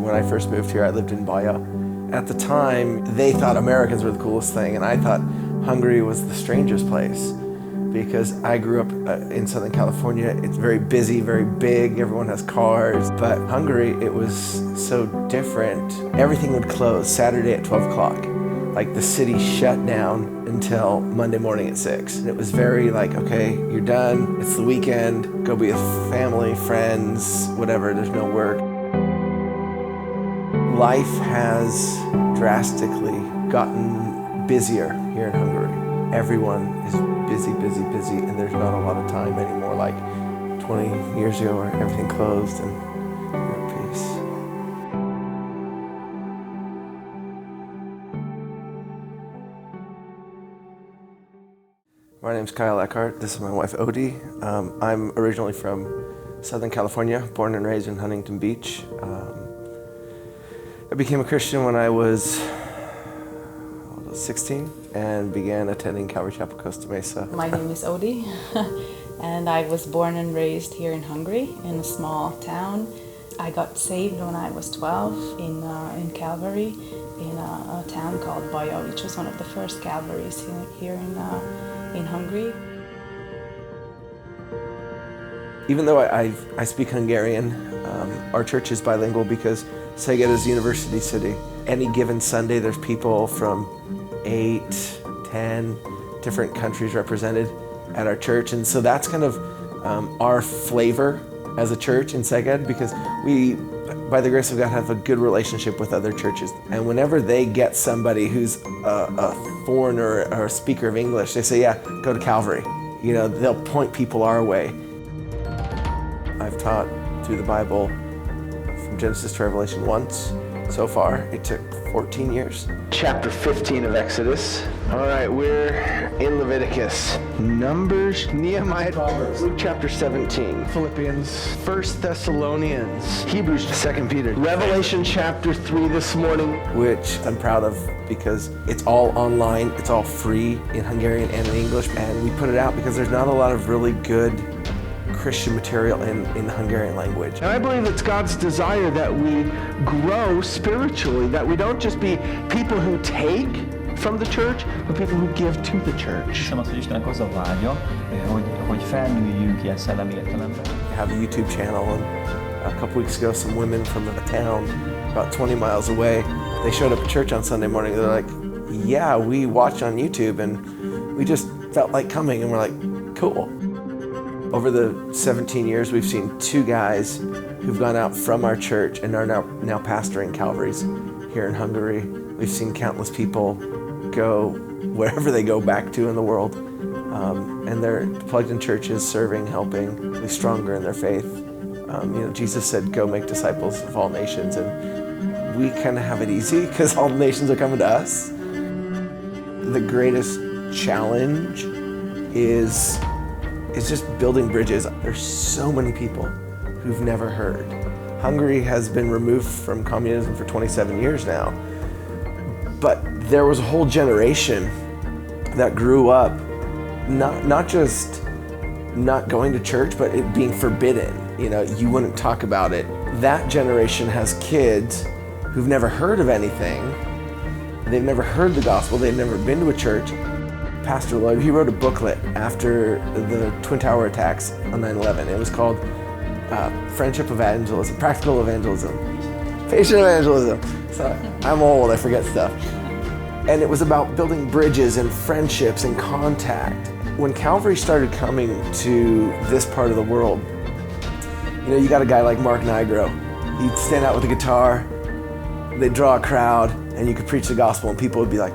When I first moved here, I lived in Baja. At the time, they thought Americans were the coolest thing, and I thought Hungary was the strangest place because I grew up in Southern California. It's very busy, very big, everyone has cars. But Hungary, it was so different. Everything would close Saturday at 12 o'clock. Like the city shut down until Monday morning at 6. And it was very like, okay, you're done, it's the weekend, go be with family, friends, whatever, there's no work. Life has drastically gotten busier here in Hungary. Everyone is busy, busy, busy, and there's not a lot of time anymore, like 20 years ago where everything closed and you're at peace. My name's Kyle Eckhart. This is my wife, Odi. I'm originally from Southern California, born and raised in Huntington Beach. I became a Christian when I was 16 and began attending Calvary Chapel Costa Mesa. My name is Odi, and I was born and raised here in Hungary, in a small town. I got saved when I was 12 in Calvary, in a town called Baja, which was one of the first Calvaries here in Hungary. Even though I speak Hungarian, our church is bilingual because Szeged is a university city. Any given Sunday, there's people from 8, 10 different countries represented at our church. And so that's kind of our flavor as a church in Szeged, because we, by the grace of God, have a good relationship with other churches. And whenever they get somebody who's a foreigner or a speaker of English, they say, yeah, go to Calvary. You know, they'll point people our way. I've taught through the Bible from Genesis to Revelation once so far. It took 14 years. Chapter 15 of Exodus. All right, we're in Leviticus, Numbers, Nehemiah, Proverbs, Luke chapter 17, Philippians, 1 Thessalonians, Hebrews, 2 Peter, Revelation chapter 3 this morning, which I'm proud of because it's all online, it's all free in Hungarian and in English, and we put it out because there's not a lot of really good Christian material in the Hungarian language. And I believe it's God's desire that we grow spiritually, that we don't just be people who take from the church, but people who give to the church. Hiszem azt, hogy Istennek az a vágya, hogy felnőjünk ilyen szellemi értelemben. I have a YouTube channel, and a couple weeks ago some women from a town about 20 miles away, they showed up at church on Sunday morning. They're like, yeah, we watched on YouTube and we just felt like coming, and we're like, cool. Over the 17 years, we've seen 2 guys who've gone out from our church and are now pastoring Calvaries here in Hungary. We've seen countless people go wherever they go back to in the world, and they're plugged in churches, serving, helping, be stronger in their faith. Jesus said, go make disciples of all nations, and we kind of have it easy because all the nations are coming to us. The greatest challenge is just building bridges. There's so many people who've never heard. Hungary has been removed from communism for 27 years now, but there was a whole generation that grew up not just not going to church, but it being forbidden. You know, you wouldn't talk about it. That generation has kids who've never heard of anything. They've never heard the gospel. They've never been to a church. Pastor Lloyd, he wrote a booklet after the Twin Tower attacks on 9/11. It was called Friendship Evangelism, Practical Evangelism, Patient Evangelism. So I'm old, I forget stuff. And it was about building bridges and friendships and contact. When Calvary started coming to this part of the world, you got a guy like Mark Nigro. He'd stand out with a guitar, they'd draw a crowd, and you could preach the gospel and people would be like,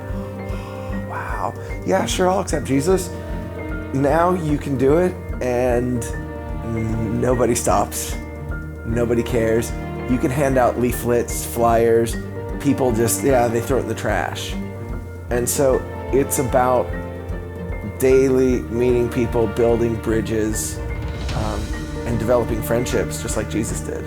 wow, yeah, sure, I'll accept Jesus. Now you can do it and nobody stops. Nobody cares. You can hand out leaflets, flyers. People just, they throw it in the trash. And so it's about daily meeting people, building bridges, and developing friendships just like Jesus did.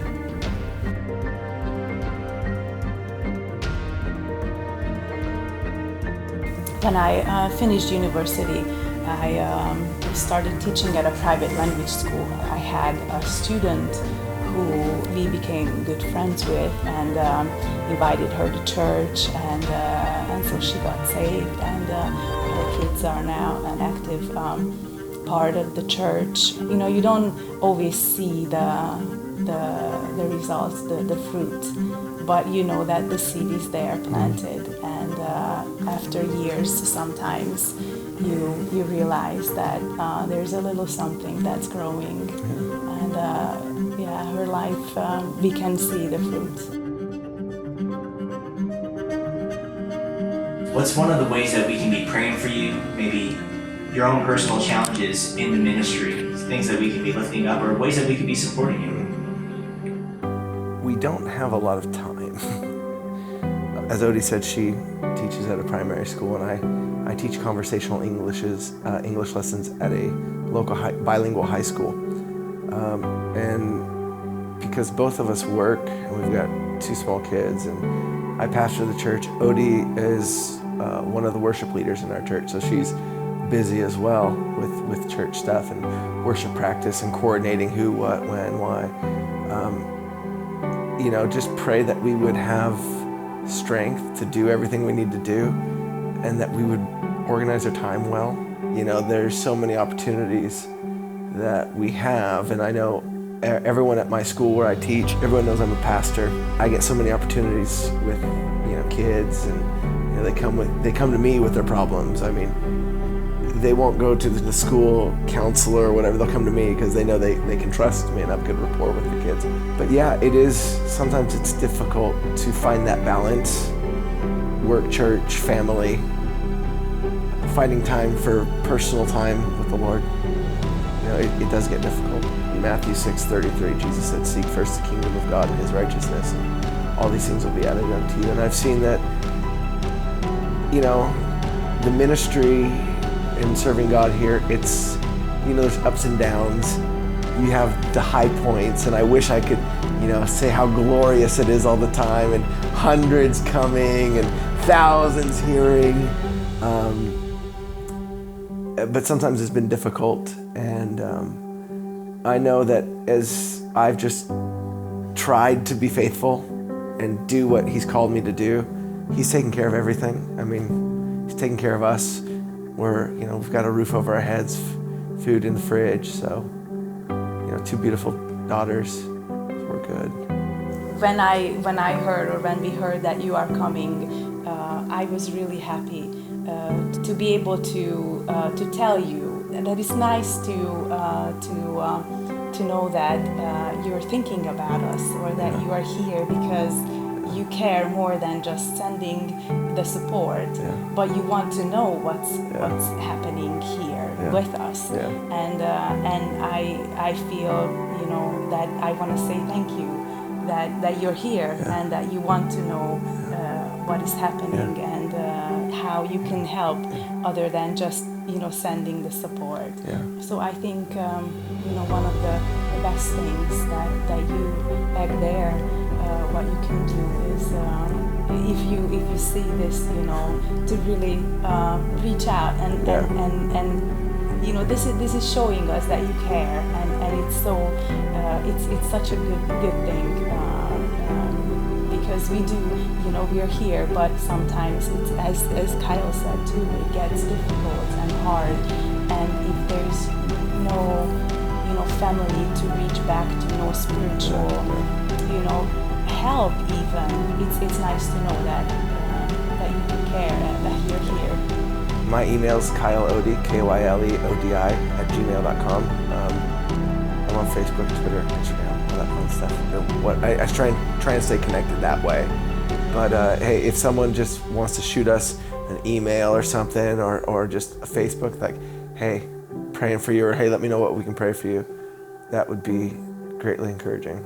When I finished university, I started teaching at a private language school. I had a student who who we became good friends with, and invited her to church, and so she got saved, and her kids are now an active part of the church. You know, you don't always see the results, the fruit, but you know that the seed is there planted, and after years sometimes you realize that there's a little something that's growing, and her life, we can see the fruits. What's one of the ways that we can be praying for you? Maybe your own personal challenges in the ministry, things that we can be lifting up, or ways that we can be supporting you? We don't have a lot of time. As Odi said, she teaches at a primary school, and I teach conversational English lessons at a local bilingual high school. And because both of us work, and we've got 2 small kids, and I pastor the church, Odi is one of the worship leaders in our church, so she's busy as well with church stuff and worship practice and coordinating who, what, when, why. You know, just pray that we would have strength to do everything we need to do, and that we would organize our time well. You know, there's so many opportunities that we have, and I know everyone at my school where I teach, everyone knows I'm a pastor. I get so many opportunities with, you know, kids, and you know, they come to me with their problems. I mean, they won't go to the school counselor or whatever. They'll come to me because they know they can trust me and have good rapport with the kids. But yeah, sometimes it's difficult to find that balance, work, church, family, finding time for personal time with the Lord. You know, it does get difficult. In Matthew 6:33, Jesus said, "Seek first the kingdom of God and his righteousness, and all these things will be added unto you." And I've seen that, you know, the ministry and serving God here, it's, you know, there's ups and downs. You have the high points, and I wish I could, you know, say how glorious it is all the time, and hundreds coming and thousands hearing. But sometimes it's been difficult, and I know that as I've just tried to be faithful and do what he's called me to do, he's taking care of everything. I mean, he's taking care of us. We've got a roof over our heads, food in the fridge, so, you know, 2 beautiful daughters, so we're good. When I heard, or when we heard that you are coming, I was really happy to be able to tell you that it's nice to know that you're thinking about us, or that you are here because you care more than just sending the support, but you want to know what's happening here with us, and I feel, you know, that I want to say thank you, that you're here, and that you want to know what is happening, and how you can help other than just, you know, sending the support. So I think you know, one of the best things that you back there, what you can do is, if you see this, you know, to really reach out and you know, this is showing us that you care, and it's so it's such a good thing, because we do, you know, we are here, but sometimes it's, as Kyle said too, it gets difficult and hard, and if there's no, you know, family to reach back to, no spiritual, you know, help even, it's nice to know that you can care and that you're here. My email's kyleodi, KYLEODI @gmail.com. I'm on Facebook, Twitter, Instagram, all that fun stuff. I try and stay connected that way. But hey, if someone just wants to shoot us an email or something, or just a Facebook, like, hey, praying for you, or hey, let me know what we can pray for you, that would be greatly encouraging.